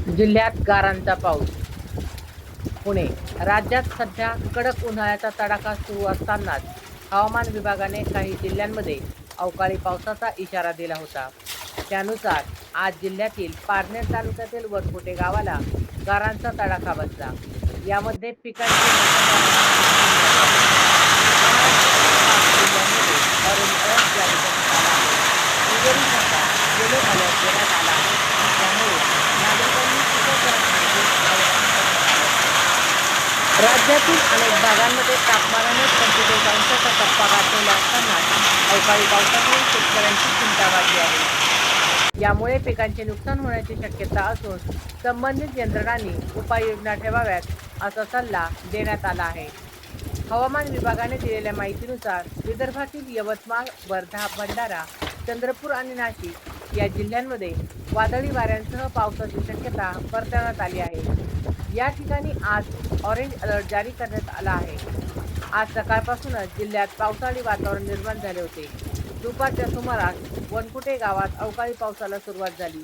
जिल्ह्यात गारांचा पाऊस. पुणे. राज्यात सध्या कडक उन्हाळ्याचा तडाखा सुरू असतानाच हवामान विभागाने काही जिल्ह्यांमध्ये अवकाळी पावसाचा इशारा दिला होता. त्यानुसार आज जिल्ह्यातील पारनेर तालुक्यातील वनकुटे गावाला गारांचा तडाखा बसला. यामध्ये पिकांचे मोठ्या प्रमाणात नुकसान झाले आहे. महाराष्ट्रातील 5 जिल्ह्यांमध्ये ऑरेंज अलर्ट जारी करण्यात आला आहे. उर्वरित भागात येलो अलर्ट देण्यात आला आहे. त्यामुळे नागरिकांनी सतर्क राहण्याचे आवाहन करण्यात आले आहे. राज्यातील अनेक भागांमध्ये तापमानाने 45 अंशाचा टप्पा गाठलेला असतानाच अवकाळी पावसामुळे शेतकऱ्यांची चिंता वाढली आहे. यामुळे पिकांचे नुकसान होण्याची शक्यता असून संबंधित यंत्रणांनी उपाययोजना ठेवाव्यात असा सल्ला देण्यात आला आहे. हवामान विभागाने दिलेल्या माहितीनुसार विदर्भातील यवतमाळ, वर्धा, भंडारा, चंद्रपूर आणि नाशिक या जिल्ह्यांमध्ये वादळी वाऱ्यांसह पावसाची शक्यता वर्तवण्यात आली आहे. या ठिकाणी आज ऑरेंज अलर्ट जारी करण्यात आला आहे. आज सकाळपासूनच जिल्ह्यात पावसाळी वातावरण निर्माण झाले होते. दुपारच्या सुमारास वनकुटे गावात अवकाळी पावसाला सुरुवात झाली.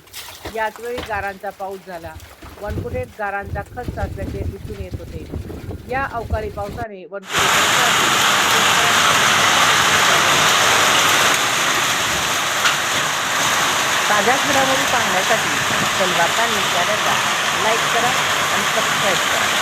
याच वेळी गारांचा पाऊस झाला. वनकुटेत गारांचा खच साचल्याचे दिसून येत होते. या अवकाळी पावसाने वनकुटे परिसरातील शेतकऱ्यांचे मोठ्या प्रमाणात नुकसान झाले आहे. ताज्या घडामोडी पाहण्यासाठी नक्सल वार्ता न्यूज चॅनलला लाईक करा आणि सबस्क्राईब करा.